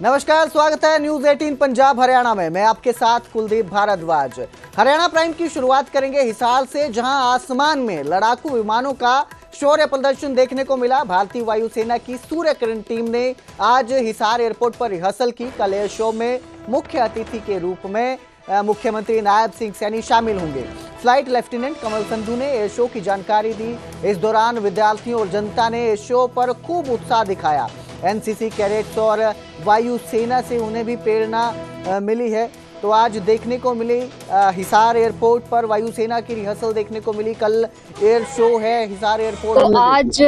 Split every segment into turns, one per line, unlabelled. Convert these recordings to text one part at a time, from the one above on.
नमस्कार, स्वागत है न्यूज 18 पंजाब हरियाणा में। मैं आपके साथ कुलदीप भारद्वाज। हरियाणा प्राइम की शुरुआत करेंगे हिसार से, जहां आसमान में लड़ाकू विमानों का शौर्य प्रदर्शन देखने को मिला। भारतीय वायुसेना की सूर्य किरण टीम ने आज हिसार एयरपोर्ट पर रिहर्सल की। कल एयर शो में मुख्य अतिथि के रूप में मुख्यमंत्री नायब सिंह सैनी शामिल होंगे। फ्लाइट लेफ्टिनेंट कमल संधू ने एयर शो की जानकारी दी। इस दौरान विद्यार्थियों और जनता ने एयर शो पर खूब उत्साह दिखाया। एनसीसी कैडेट्स और वायुसेना से उन्हें भी प्रेरणा मिली है। तो आज देखने को मिली हिसार एयरपोर्ट पर वायुसेना की रिहर्सल देखने को मिली। कल एयर शो है हिसार एयरपोर्ट।
तो आज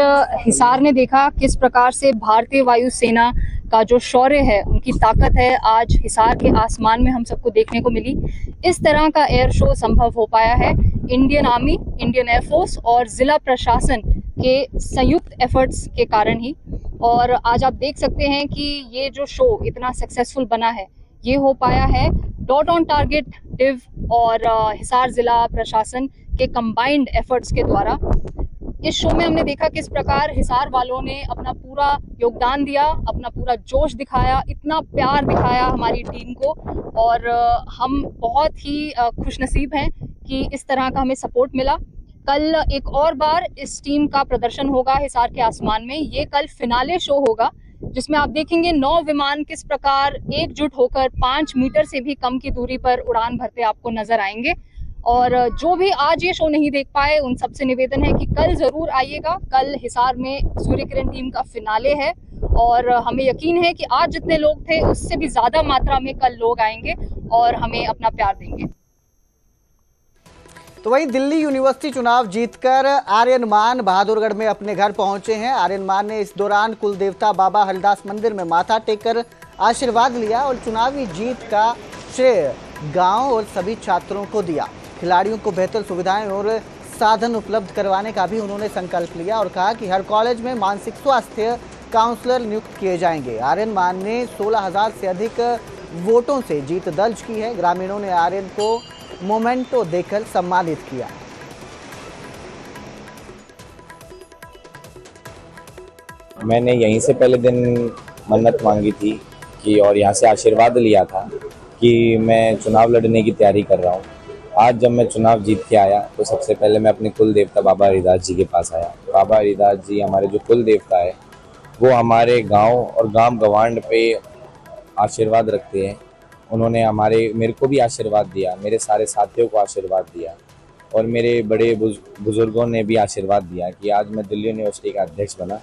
हिसार ने देखा किस प्रकार से भारतीय वायुसेना का जो शौर्य है, उनकी ताकत है, आज हिसार के आसमान में हम सबको देखने को मिली। इस तरह का एयर शो संभव हो पाया है इंडियन आर्मी, इंडियन एयरफोर्स और जिला प्रशासन के संयुक्त एफर्ट्स के कारण ही। और आज आप देख सकते हैं कि ये जो शो इतना सक्सेसफुल बना है, ये हो पाया है डॉट ऑन टारगेट डिव और हिसार जिला प्रशासन के कंबाइंड एफर्ट्स के द्वारा। इस शो में हमने देखा किस प्रकार हिसार वालों ने अपना पूरा योगदान दिया, अपना पूरा जोश दिखाया, इतना प्यार दिखाया हमारी टीम को। और हम बहुत ही खुशनसीब हैं कि इस तरह का हमें सपोर्ट मिला। कल एक और बार इस टीम का प्रदर्शन होगा हिसार के आसमान में। ये कल फिनाले शो होगा, जिसमें आप देखेंगे 9 विमान किस प्रकार एकजुट होकर 5 मीटर से भी कम की दूरी पर उड़ान भरते आपको नजर आएंगे। और जो भी आज ये शो नहीं देख पाए, उन सबसे निवेदन है कि कल जरूर आइएगा। कल हिसार में सूर्य किरण टीम का फिनाले है और हमें यकीन है कि आज जितने लोग थे उससे भी ज्यादा मात्रा में कल लोग आएंगे और हमें अपना प्यार देंगे।
तो वहीं दिल्ली यूनिवर्सिटी चुनाव जीतकर आर्यन मान बहादुरगढ़ में अपने घर पहुंचे हैं। आर्यन मान ने इस दौरान कुल देवता बाबा हरिदास मंदिर में माथा टेककर आशीर्वाद लिया और चुनावी जीत का श्रेय गांव और सभी छात्रों को दिया। खिलाड़ियों को बेहतर सुविधाएं और साधन उपलब्ध करवाने का भी उन्होंने संकल्प लिया और कहा कि हर कॉलेज में मानसिक स्वास्थ्य काउंसलर नियुक्त किए जाएंगे। आर्यन मान ने 16,000 से अधिक वोटों से जीत दर्ज की है। ग्रामीणों ने आर्यन को मोमेंटो देकर सम्मानित किया।
मैंने यहीं से पहले दिन मन्नत मांगी थी कि और यहाँ से आशीर्वाद लिया था कि मैं चुनाव लड़ने की तैयारी कर रहा हूँ। आज जब मैं चुनाव जीत के आया तो सबसे पहले मैं अपने कुल देवता बाबा हरिदास जी के पास आया। बाबा हरिदास जी हमारे जो कुल देवता है, वो हमारे गांव और गांव गवांड पे आशीर्वाद रखते हैं। उन्होंने मेरे को भी आशीर्वाद दिया, मेरे सारे साथियों को आशीर्वाद दिया और मेरे बड़े बुजुर्गों ने भी आशीर्वाद दिया कि आज मैं दिल्ली यूनिवर्सिटी का अध्यक्ष बना।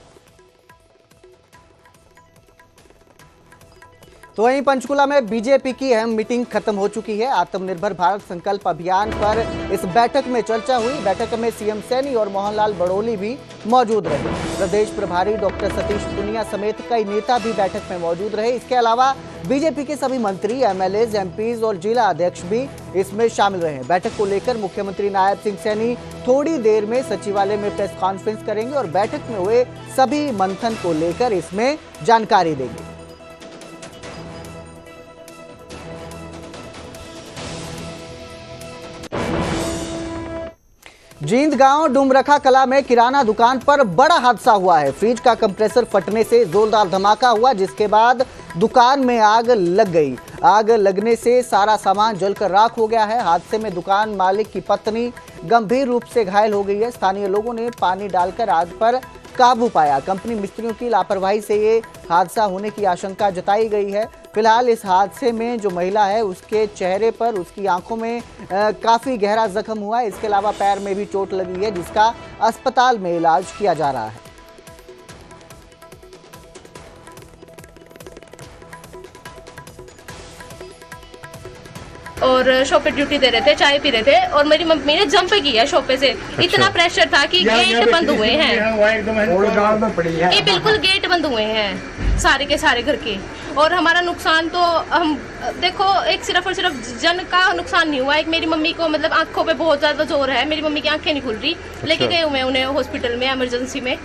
तो वहीं पंचकुला में बीजेपी की अहम मीटिंग खत्म हो चुकी है। आत्मनिर्भर भारत संकल्प अभियान पर इस बैठक में चर्चा हुई। बैठक में सीएम सैनी और मोहनलाल बड़ोली भी मौजूद रहे। प्रदेश प्रभारी डॉक्टर सतीश पुनिया समेत कई नेता भी बैठक में मौजूद रहे। इसके अलावा बीजेपी के सभी मंत्री, एमएलए, एमपीज और जिला अध्यक्ष भी इसमें शामिल रहे। बैठक को लेकर मुख्यमंत्री नायब सिंह सैनी थोड़ी देर में सचिवालय में प्रेस कॉन्फ्रेंस करेंगे और बैठक में हुए सभी मंथन को लेकर इसमें जानकारी देंगे। जींद गांव डुमरखा कला में किराना दुकान पर बड़ा हादसा हुआ है। फ्रिज का कंप्रेसर फटने से जोरदार धमाका हुआ, जिसके बाद दुकान में आग लग गई। आग लगने से सारा सामान जलकर राख हो गया है। हादसे में दुकान मालिक की पत्नी गंभीर रूप से घायल हो गई है। स्थानीय लोगों ने पानी डालकर आग पर काबू पाया। कंपनी मिस्त्रियों की लापरवाही से ये हादसा होने की आशंका जताई गई है। फिलहाल इस हादसे में जो महिला है, उसके चेहरे पर, उसकी आंखों में काफी गहरा जख्म हुआ है। इसके अलावा पैर में भी चोट लगी है, जिसका अस्पताल में इलाज किया जा रहा है।
और शॉप पे ड्यूटी दे रहे थे, चाय पी रहे थे और मेरी मम्मी ने जंप किया शॉप पे से। इतना प्रेशर था कि गेट बंद हुए हैं। ये बिल्कुल गेट बंद हुए हैं सारे के सारे घर के। और हमारा नुकसान तो हम देखो, एक सिर्फ और सिर्फ जन का नुकसान नहीं हुआ। एक मेरी मम्मी को मतलब आंखों पे बहुत ज्यादा जोर है, मेरी मम्मी की आंखें नहीं खुल रही। लेके गए हुए उन्हें हॉस्पिटल में इमरजेंसी में।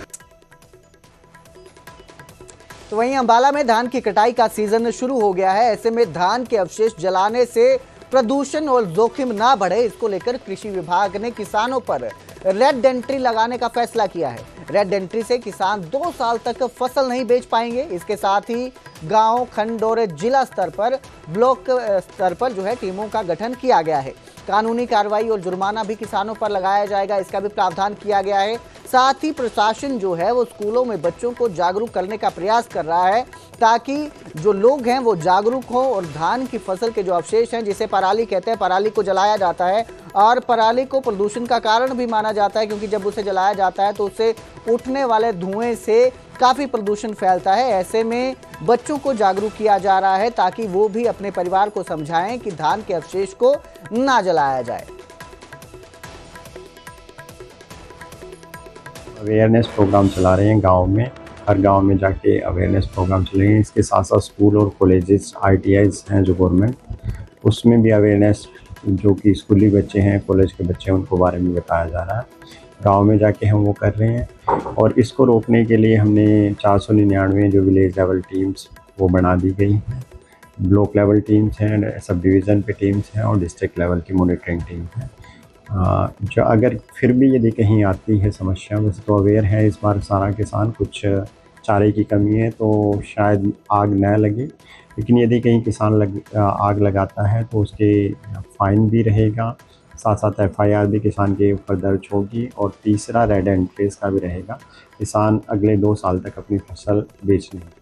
तो वहीं अंबाला में धान की कटाई का सीजन शुरू हो गया है। ऐसे में धान के अवशेष जलाने से प्रदूषण और जोखिम ना बढ़े, इसको लेकर कृषि विभाग ने किसानों पर रेड एंट्री लगाने का फैसला किया है। रेड एंट्री से किसान 2 साल तक फसल नहीं बेच पाएंगे। इसके साथ ही गांव, खंड और जिला स्तर पर, ब्लॉक स्तर पर जो है टीमों का गठन किया गया है। कानूनी कार्रवाई और जुर्माना भी किसानों पर लगाया जाएगा, इसका भी प्रावधान किया गया है। साथ ही प्रशासन जो है वो स्कूलों में बच्चों को जागरूक करने का प्रयास कर रहा है ताकि जो लोग हैं वो जागरूक हो और धान की फसल के जो अवशेष हैं, जिसे पराली कहते हैं, पराली को जलाया जाता है और पराली को प्रदूषण का कारण भी माना जाता है क्योंकि जब उसे जलाया जाता है तो उससे उठने वाले धुएं से काफ़ी प्रदूषण फैलता है। ऐसे में बच्चों को जागरूक किया जा रहा है ताकि वो भी अपने परिवार को समझाएं कि धान के अवशेष को ना जलाया जाए।
अवेयरनेस प्रोग्राम चला रहे हैं गांव में, हर गांव में जाके अवेयरनेस प्रोग्राम चले हैं। इसके साथ साथ स्कूल और कॉलेजेस, ITIs हैं जो गवर्नमेंट, उसमें भी अवेयरनेस, जो कि स्कूली बच्चे हैं, कॉलेज के बच्चे हैं, उनको बारे में बताया जा रहा है। गांव में जाके हम वो कर रहे हैं और इसको रोकने के लिए हमने 499 जो विलेज लेवल टीम्स वो बना दी गई हैं। ब्लॉक लेवल टीम्स हैं, सब डिवीज़न पे टीम्स हैं और डिस्ट्रिक्ट लेवल की मॉनिटरिंग टीम है। जो अगर फिर भी यदि कहीं आती है समस्या, वैसे तो अवेयर है इस बार सारा किसान, कुछ चारे की कमी है तो शायद आग न लगे, लेकिन यदि कहीं किसान आग लगाता है तो उसके फाइन भी रहेगा, साथ साथ FIR भी किसान के ऊपर दर्ज होगी और तीसरा रेड एंट्रीज का भी रहेगा। किसान अगले 2 साल तक अपनी फसल बेच लेंगे।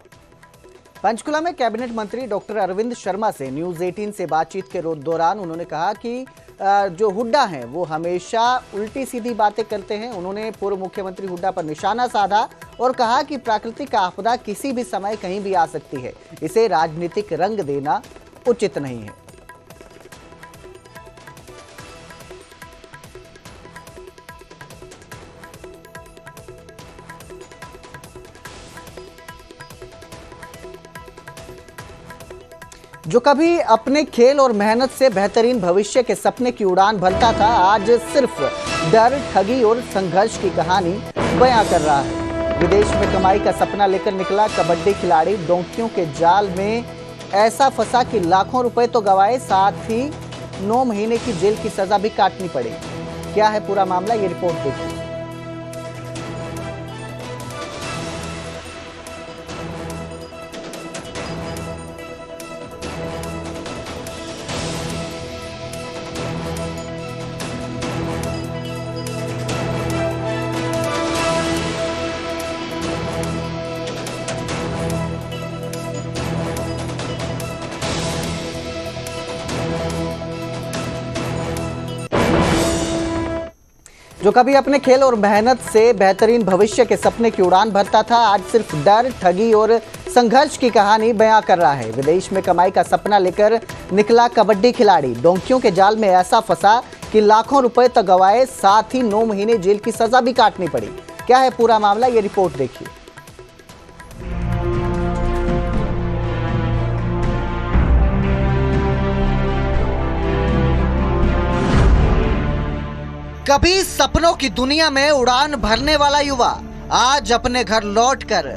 पंचकुला में कैबिनेट मंत्री डॉक्टर अरविंद शर्मा से न्यूज़ 18 से बातचीत के दौरान उन्होंने कहा कि जो हुड्डा हैं वो हमेशा उल्टी सीधी बातें करते हैं। उन्होंने पूर्व मुख्यमंत्री हुड्डा पर निशाना साधा और कहा कि प्राकृतिक आपदा किसी भी समय कहीं भी आ सकती है, इसे राजनीतिक रंग देना उचित नहीं है। जो कभी अपने खेल और मेहनत से बेहतरीन भविष्य के सपने की उड़ान भरता था, आज सिर्फ डर, ठगी और संघर्ष की कहानी बयां कर रहा है। विदेश में कमाई का सपना लेकर निकला कबड्डी खिलाड़ी डोंकियों के जाल में ऐसा फंसा कि लाखों रुपए तो गंवाए, साथ ही 9 महीने की जेल की सजा भी काटनी पड़ी। क्या है पूरा मामला, ये रिपोर्ट देखिए। जो कभी अपने खेल और मेहनत से बेहतरीन भविष्य के सपने की उड़ान भरता था, आज सिर्फ डर, ठगी और संघर्ष की कहानी बयां कर रहा है। विदेश में कमाई का सपना लेकर निकला कबड्डी खिलाड़ी डोंकियों के जाल में ऐसा फंसा कि लाखों रुपए तक गंवाए, साथ ही 9 महीने जेल की सजा भी काटनी पड़ी। क्या है पूरा मामला, ये रिपोर्ट देखिए। कभी सपनों की दुनिया में उड़ान भरने वाला युवा आज अपने घर लौटकर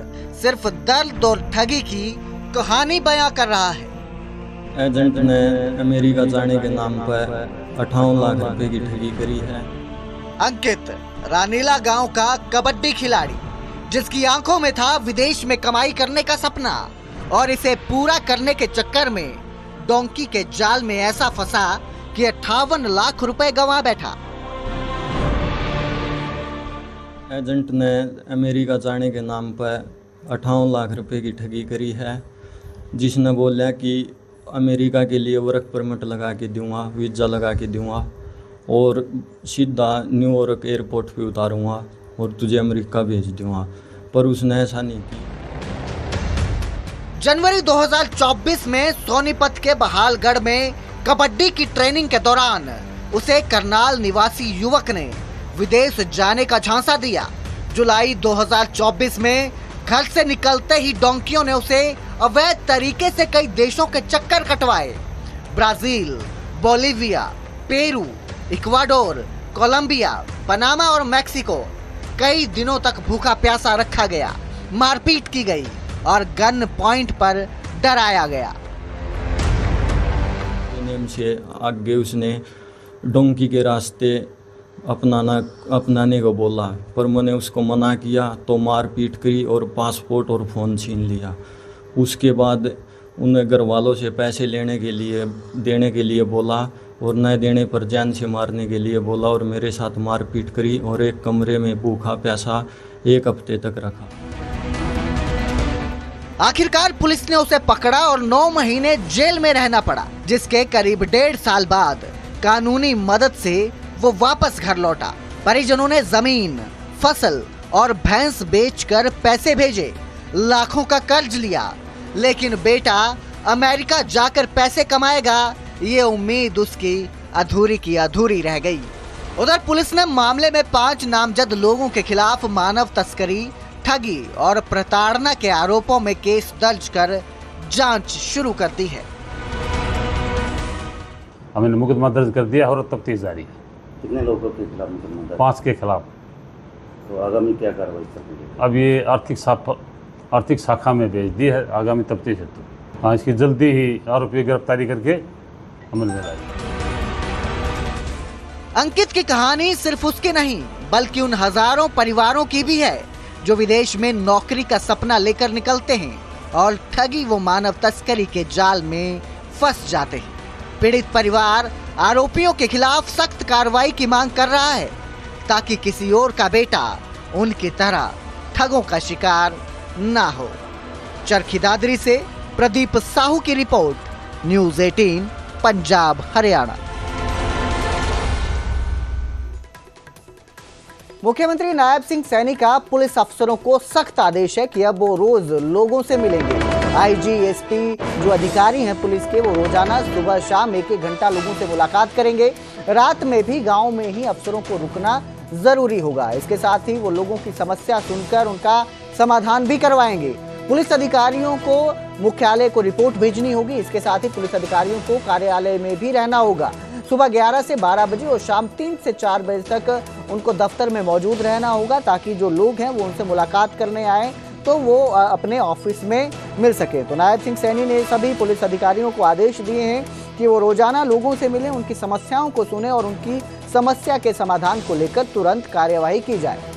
सिर्फ दर्द और ठगी की कहानी बयां कर रहा है।
एजेंट ने अमेरिका जाने के नाम पर 58 लाख रुपए की ठगी करी है।
अंकित रानीला गांव का कबड्डी खिलाड़ी, जिसकी आंखों में था विदेश में कमाई करने का सपना और इसे पूरा करने के चक्कर में डोंकी के जाल में ऐसा फंसा कि 58 लाख रुपए गंवा बैठा।
एजेंट ने अमेरिका जाने के नाम पर 58 लाख रुपए की ठगी करी है, जिसने बोला कि अमेरिका के लिए वर्क परमिट लगा के दूंगा, वीज़ा लगा के दूंगा और सीधा न्यूयॉर्क एयरपोर्ट पे उतारूंगा और तुझे अमेरिका भेज दूंगा, पर उसने ऐसा नहीं किया।
जनवरी 2024 में सोनीपत के बहालगढ़ में कबड्डी की ट्रेनिंग के दौरान उसे करनाल निवासी युवक ने विदेश जाने का झांसा दिया। जुलाई 2024 में घर से निकलते ही डोंकियों ने उसे अवैध तरीके से कई देशों के चक्कर कटवाए। Brazil, Bolivia, Peru, Ecuador, Colombia, Panama और मैक्सिको। कई दिनों तक भूखा प्यासा रखा गया, मारपीट की गई और गन पॉइंट पर डराया गया।
टाइम से आगे उसने डोंकी के रास्ते अपनाने को बोला, पर मैंने उसको मना किया तो मारपीट करी और पासपोर्ट और फ़ोन छीन लिया। उसके बाद उन घर वालों से पैसे देने के लिए बोला और न देने पर जान से मारने के लिए बोला और मेरे साथ मारपीट करी और एक कमरे में भूखा प्यासा 1 हफ्ते तक रखा।
आखिरकार पुलिस ने उसे पकड़ा और 9 महीने जेल में रहना पड़ा, जिसके करीब 1.5 साल बाद कानूनी मदद से वो वापस घर लौटा। परिजनों ने जमीन, फसल और भैंस बेचकर पैसे भेजे, लाखों का कर्ज लिया, लेकिन बेटा अमेरिका जाकर पैसे कमाएगा, ये उम्मीद उसकी अधूरी की अधूरी रह गई। उधर पुलिस ने मामले में 5 नामजद लोगों के खिलाफ मानव तस्करी, ठगी और प्रताड़ना के आरोपों में केस दर्ज कर जांच शुरू कर दी है।
हमने मुकदमा दर्ज कर दिया और तफ्तीश जारी है।
कितने लोगों के खिलाफ मुकदमा दर्ज?
5 के खिलाफ।
तो आगामी क्या कार्रवाई करेंगे?
अब ये आर्थिक शाखा में भेज दी है, आगामी तफ्तीश हेतु। हाँ, इसकी जल्दी ही आरोपी गिरफ्तारी करके अमल में लाएगी।
अंकित की कहानी सिर्फ उसकी नहीं, बल्कि उन हजारों परिवारों की भी है जो विदेश में नौकरी का सपना लेकर निकलते हैं और ठगी व मानव तस्करी के जाल में फंस जाते हैं। पीड़ित परिवार आरोपियों के खिलाफ सख्त कार्रवाई की मांग कर रहा है, ताकि किसी और का बेटा उनकी तरह ठगों का शिकार ना हो। चरखी दादरी से प्रदीप साहू की रिपोर्ट, न्यूज़ 18 पंजाब हरियाणा। मुख्यमंत्री नायब सिंह सैनी का पुलिस अफसरों को सख्त आदेश है कि अब वो रोज लोगों से मिलेंगे। आईजी, एसपी जो अधिकारी हैं पुलिस के, वो रोजाना सुबह शाम 1-1 घंटा लोगों से मुलाकात करेंगे। रात में भी गांव में ही अफसरों को रुकना जरूरी होगा। इसके साथ ही वो लोगों की समस्या सुनकर उनका समाधान भी करवाएंगे। पुलिस अधिकारियों को मुख्यालय को रिपोर्ट भेजनी होगी। इसके साथ ही पुलिस अधिकारियों को कार्यालय में भी रहना होगा। सुबह 11 से 12 बजे और शाम 3 से 4 बजे तक उनको दफ्तर में मौजूद रहना होगा, ताकि जो लोग हैं वो उनसे मुलाकात करने आए तो वो अपने ऑफिस में मिल सके। तो नायब सिंह सैनी ने सभी पुलिस अधिकारियों को आदेश दिए हैं कि वो रोजाना लोगों से मिलें, उनकी समस्याओं को सुने और उनकी समस्या के समाधान को लेकर तुरंत कार्यवाही की जाए।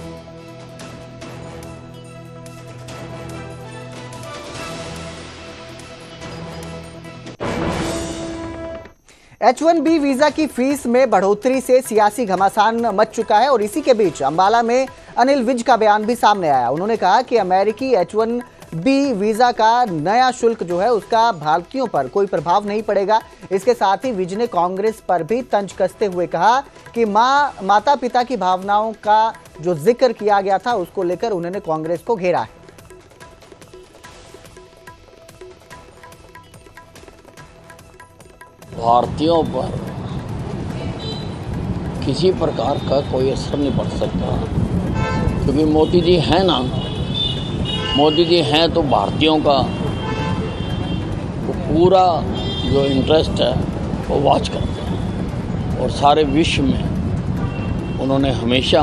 H1B वीजा की फीस में बढ़ोतरी से सियासी घमासान मच चुका है और इसी के बीच अंबाला में अनिल विज का बयान भी सामने आया। उन्होंने कहा कि अमेरिकी H1B वीजा का नया शुल्क जो है उसका भारतीयों पर कोई प्रभाव नहीं पड़ेगा। इसके साथ ही विज ने कांग्रेस पर भी तंज कसते हुए कहा कि माता पिता की भावनाओं का जो जिक्र किया गया था उसको लेकर उन्होंने कांग्रेस को घेरा है।
भारतीयों पर किसी प्रकार का कोई असर नहीं पड़ सकता, क्योंकि मोदी जी हैं ना, मोदी जी हैं तो भारतीयों का वो पूरा जो इंटरेस्ट है वो वॉच करते हैं और सारे विश्व में उन्होंने हमेशा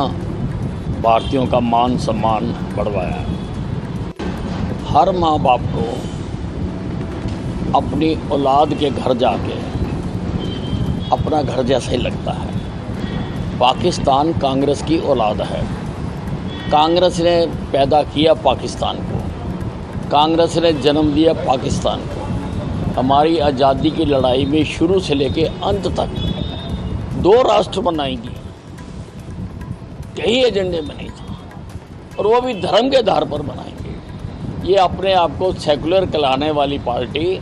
भारतीयों का मान सम्मान बढ़वाया है। हर माँ बाप को अपनी औलाद के घर जाके अपना घर जैसा ही लगता है। पाकिस्तान कांग्रेस की औलाद है। कांग्रेस ने पैदा किया पाकिस्तान को, कांग्रेस ने जन्म दिया पाकिस्तान को। हमारी आज़ादी की लड़ाई में शुरू से लेके अंत तक 2 राष्ट्र बनाएंगी, कई एजेंडे बने थे और वो भी धर्म के आधार पर बनाएंगे। ये अपने आप को सेकुलर कहलाने वाली पार्टी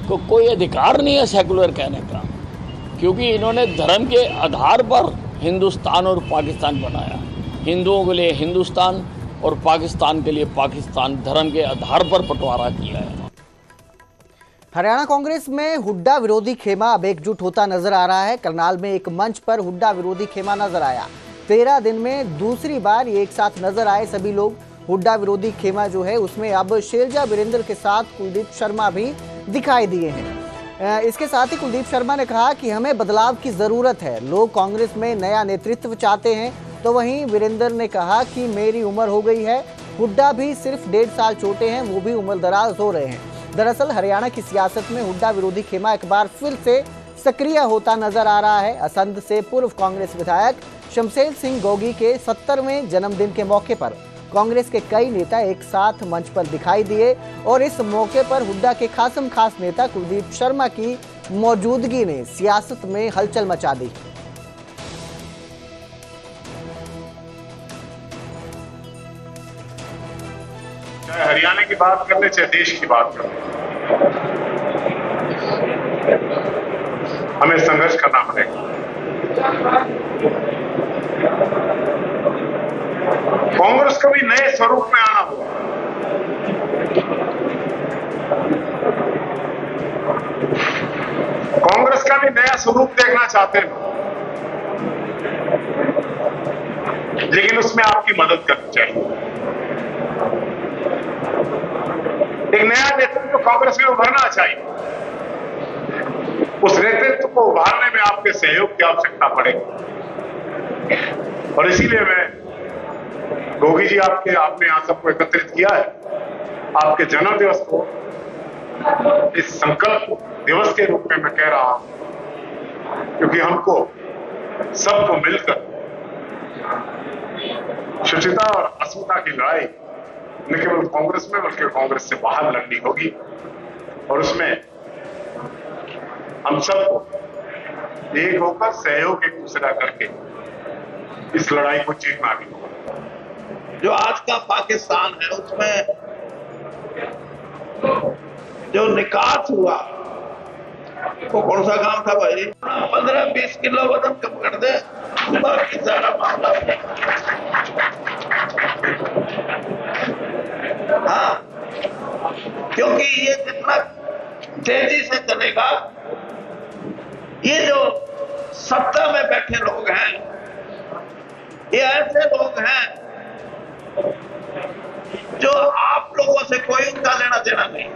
को कोई अधिकार नहीं है सेकुलर कहने का, क्योंकि इन्होंने धर्म के आधार पर हिंदुस्तान और पाकिस्तान बनाया। हिंदुओं के लिए हिंदुस्तान और पाकिस्तान के लिए पाकिस्तान, धर्म के आधार पर बंटवारा किया है।
हरियाणा कांग्रेस में हुड्डा विरोधी खेमा अब एकजुट होता नजर आ रहा है। करनाल में एक मंच पर हुड्डा विरोधी खेमा नजर आया। 13 दिन में दूसरी बार ये एक साथ नजर आए सभी लोग। हुड्डा विरोधी खेमा जो है उसमें अब शैलजा वीरेंद्र के साथ कुलदीप शर्मा भी दिखाई दिए हैं। इसके साथ ही कुलदीप शर्मा ने कहा कि हमें बदलाव की जरूरत है, लोग कांग्रेस में नया नेतृत्व चाहते हैं। तो वहीं वीरेंद्र ने कहा कि मेरी उम्र हो गई है, हुड्डा भी सिर्फ 1.5 साल छोटे हैं, वो भी उम्र दराज हो रहे हैं। दरअसल हरियाणा की सियासत में हुड्डा विरोधी खेमा एक बार फिर से सक्रिय होता नजर आ रहा है। असंध से पूर्व कांग्रेस विधायक शमशेर सिंह गोगी के 70वें जन्मदिन के मौके पर कांग्रेस के कई नेता एक साथ मंच पर दिखाई दिए और इस मौके पर हुड्डा के खासम खास नेता कुलदीप शर्मा की मौजूदगी ने सियासत में हलचल मचा दी।
चाहे हरियाणा की बात कर ले, चाहे देश की बात कर ले, हमें संघर्ष करना पड़ेगा। कांग्रेस को भी नए स्वरूप में आना होगा। कांग्रेस का भी नया स्वरूप देखना चाहते हैं, लेकिन उसमें आपकी मदद करनी चाहिए। एक नया नेतृत्व कांग्रेस में उभरना चाहिए। उस नेतृत्व को उभारने में आपके सहयोग की आवश्यकता पड़ेगी और इसीलिए मैं गोगी जी आपने यहां सबको एकत्रित किया है। आपके जन्म दिवस को इस संकल्प दिवस के रूप में मैं कह रहा हूं, क्योंकि हमको सबको मिलकर शुचिता और अस्मिता की लड़ाई न केवल कांग्रेस में बल्कि कांग्रेस से बाहर लड़नी होगी और उसमें हम सबको एक होकर सहयोग एक दूसरा करके इस लड़ाई को जीतना भी होगा।
जो आज का पाकिस्तान है उसमें जो निकास हुआ वो कौन सा काम था भाई? 15-20 किलो वजन कम कर दे, बाकी सारा मामला। हाँ, क्योंकि ये जितना तेजी से चलेगा, ये जो सत्ता में बैठे लोग हैं, ये ऐसे लोग हैं जो आप लोगों से कोई उनका लेना देना नहीं।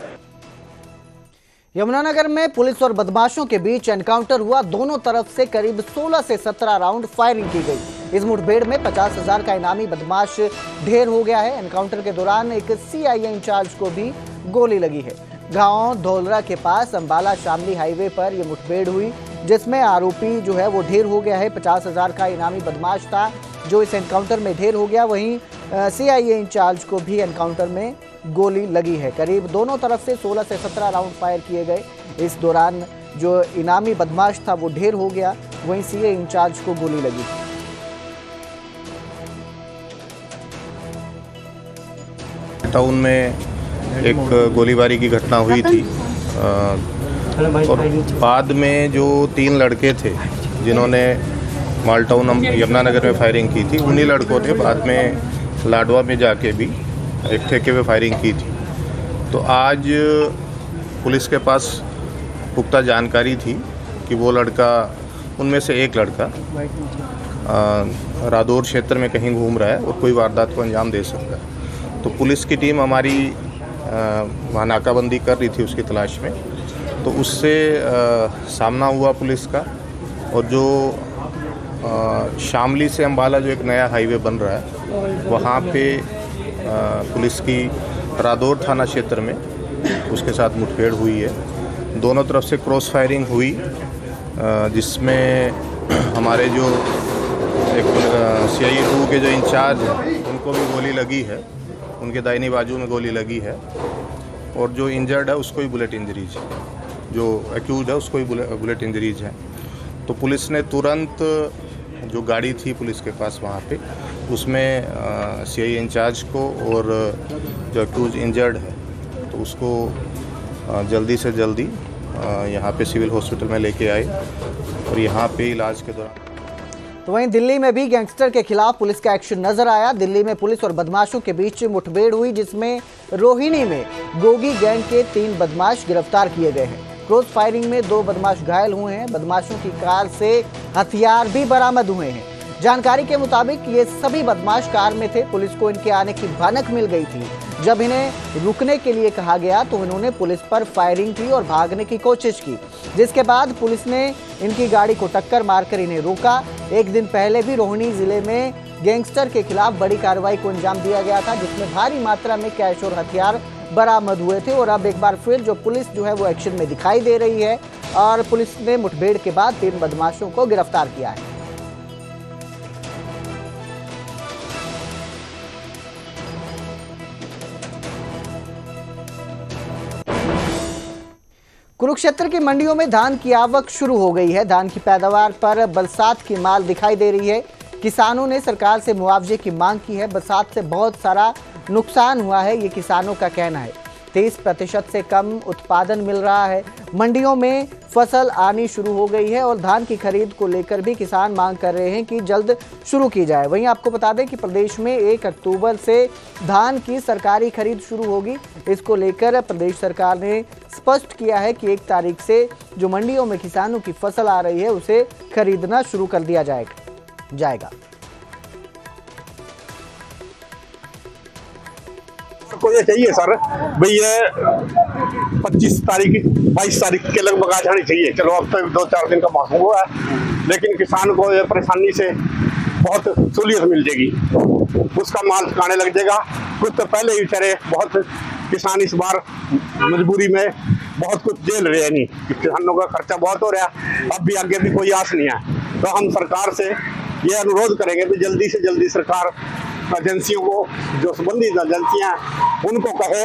यमुनानगर में पुलिस और बदमाशों के बीच एनकाउंटर हुआ। दोनों तरफ से करीब 16 से 17 राउंड फायरिंग की गई। इस मुठभेड़ में 50,000 का इनामी बदमाश ढेर हो गया है। एनकाउंटर के दौरान एक सीआईए इंचार्ज को भी गोली लगी है। गांव धौलरा के पास अंबाला शामली हाईवे पर यह मुठभेड़ हुई, जिसमें आरोपी जो है वो ढेर हो गया है। 50,000 का इनामी बदमाश था जो इस एनकाउंटर में ढेर हो गया। वहीं सीआईए इंचार्ज को भी एनकाउंटर में गोली लगी है। करीब दोनों तरफ से 16 से 17 राउंड फायर किए गए। इस दौरान जो इनामी बदमाश था वो ढेर हो गया, वहीं सीआईए इंचार्ज को गोली लगी।
टाउन में एक गोलीबारी की घटना हुई थी और बाद में जो 3 लड़के थे जिन्होंने मालटाउन यमुनानगर में फायरिंग की थी, उन्हीं लड़कों ने बाद में लाडवा में जाके भी एक ठेके पे फायरिंग की थी। तो आज पुलिस के पास पुख्ता जानकारी थी कि वो लड़का, उनमें से एक लड़का रादौर क्षेत्र में कहीं घूम रहा है और कोई वारदात को अंजाम दे सकता है। तो पुलिस की टीम हमारी वहाँ नाकाबंदी कर रही थी उसकी तलाश में, तो उससे सामना हुआ पुलिस का। और जो शामली से अंबाला जो एक नया हाईवे बन रहा है, वहाँ पे पुलिस की रादौर थाना क्षेत्र में उसके साथ मुठभेड़ हुई है। दोनों तरफ से क्रॉस फायरिंग हुई, जिसमें हमारे जो एक सीआईए 2 के जो इंचार्ज हैं उनको भी गोली लगी है, उनके दाहिनी बाजू में गोली लगी है। और जो इंजर्ड है उसको भी बुलेट इंजरीज है, जो एक्यूज है उसको भी बुलेट इंजरीज है। तो पुलिस ने तुरंत जो गाड़ी थी पुलिस के पास वहाँ पे, उसमें सीआईए इंचार्ज को और जो एक्यूज इंजर्ड है तो उसको जल्दी से जल्दी यहाँ पे सिविल हॉस्पिटल में लेके आए और यहाँ पे इलाज के दौरान।
तो वहीं दिल्ली में भी गैंगस्टर के खिलाफ पुलिस का एक्शन नजर आया। दिल्ली में पुलिस और बदमाशों के बीच मुठभेड़ हुई, जिसमें रोहिणी में गोगी गैंग के 3 बदमाश गिरफ्तार किए गए हैं। क्रॉस फायरिंग में 2 बदमाश घायल हुए हैं। बदमाशों की कार से हथियार भी बरामद हुए हैं। जानकारी के मुताबिक ये सभी बदमाश कार में थे। पुलिस को इनके आने की भनक मिल गई थी। जब इन्हें रुकने के लिए कहा गया तो इन्होंने पुलिस पर फायरिंग की और भागने की कोशिश की, जिसके बाद पुलिस ने इनकी गाड़ी को टक्कर मारकर इन्हें रोका। एक दिन पहले भी रोहिणी जिले में गैंगस्टर के खिलाफ बड़ी कार्रवाई को अंजाम दिया गया था, जिसमें भारी मात्रा में कैश और हथियार बरामद हुए थे। और अब एक बार फिर जो पुलिस जो है वो एक्शन में दिखाई दे रही है और पुलिस ने मुठभेड़ के बाद 3 बदमाशों को गिरफ्तार किया है। कुरुक्षेत्र की मंडियों में धान की आवक शुरू हो गई है। धान की पैदावार पर बरसात की मार दिखाई दे रही है। किसानों ने सरकार से मुआवजे की मांग की है। बरसात से बहुत सारा नुकसान हुआ है, ये किसानों का कहना है। 30% से कम उत्पादन मिल रहा है। मंडियों में फसल आनी शुरू हो गई है और धान की खरीद को लेकर भी किसान मांग कर रहे हैं कि जल्द शुरू की जाए। वहीं आपको बता दें कि प्रदेश में 1 अक्टूबर से धान की सरकारी खरीद शुरू होगी। इसको लेकर प्रदेश सरकार ने स्पष्ट किया है कि 1 तारीख से जो मंडियों में किसानों की फसल आ रही है उसे खरीदना शुरू कर दिया जाएगा।
को ये चाहिए सर भाई, ये 25 तारीख 22 तारीख के लगभग आ जानी चाहिए। चलो अब तक 2-4 दिन का मौसम हुआ है, लेकिन किसान को ये परेशानी से बहुत सहूलियत मिल जाएगी। उसका माल खाने लग जाएगा। कुछ तो पहले ही बेचारे बहुत किसान इस बार मजबूरी में बहुत कुछ झेल रहे हैं। नहीं, किसानों का खर्चा बहुत हो रहा है। अब भी आगे भी कोई आस नहीं है। तो हम सरकार से ये अनुरोध करेंगे कि जल्दी से जल्दी सरकार एजेंसियों को, जो संबंधित एजेंसियां उनको कहे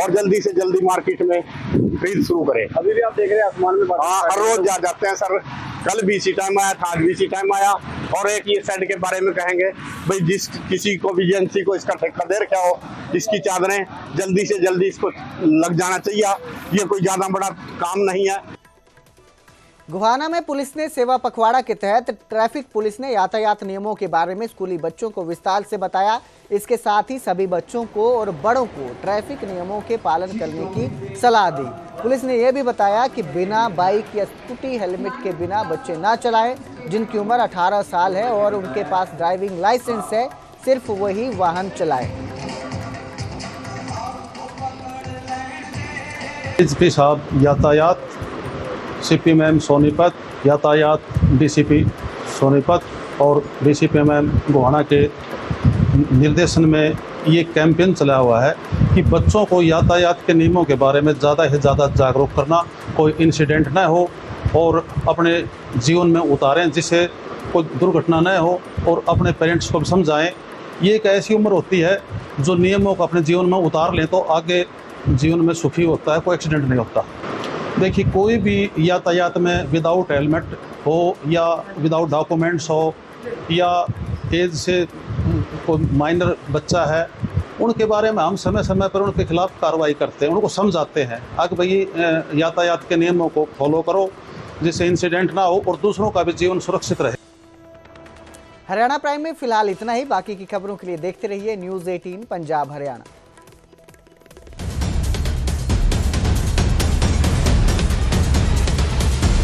और जल्दी से जल्दी मार्केट में खरीद शुरू करे। अभी भी आप देख रहे हैं आसमान में, हाँ, हर रोज जा जाते हैं सर। कल भी इसी टाइम आया था, आज भी इसी टाइम आया। और एक ये शेड के बारे में कहेंगे भाई, जिस किसी को भी एजेंसी को इसका ठेका दे रखा हो, इसकी चादरें जल्दी से जल्दी इसको लग जाना चाहिए। ये कोई ज्यादा बड़ा काम नहीं है।
गोहाना में पुलिस ने सेवा पखवाड़ा के तहत ट्रैफिक पुलिस ने यातायात नियमों के बारे में स्कूली बच्चों को विस्तार से बताया। इसके साथ ही सभी बच्चों को और बड़ों को ट्रैफिक नियमों के पालन करने की सलाह दी। पुलिस ने यह भी बताया कि बिना बाइक या स्कूटी हेलमेट के बिना बच्चे ना चलाएं। जिनकी उम्र 18 साल है और उनके पास ड्राइविंग लाइसेंस है, सिर्फ वही वाहन चलाएं।
एसपी साहब यातायात, सीपी मैम सोनीपत, यातायात डीसीपी सोनीपत और डीसीपी मैम गोहाना के निर्देशन में ये कैंपेन चला हुआ है कि बच्चों को यातायात के नियमों के बारे में ज़्यादा से ज़्यादा जागरूक करना, कोई इंसिडेंट न हो और अपने जीवन में उतारें जिससे कोई दुर्घटना न हो, और अपने पेरेंट्स को भी समझाएं। ये एक ऐसी उम्र होती है जो नियमों को अपने जीवन में उतार लें तो आगे जीवन में सुखी होता है, कोई एक्सीडेंट नहीं होता। देखिए, कोई भी यातायात में विदाउट हेलमेट हो या विदाउट डॉक्यूमेंट्स हो या एज से कोई माइनर बच्चा है, उनके बारे में हम समय समय पर उनके खिलाफ कार्रवाई करते हैं, उनको समझाते हैं कि भाई यातायात के नियमों को फॉलो करो जिससे इंसिडेंट ना हो और दूसरों का भी जीवन सुरक्षित रहे।
हरियाणा प्राइम में फिलहाल इतना ही। बाकी की खबरों के लिए देखते रहिए न्यूज़ 18 पंजाब हरियाणा।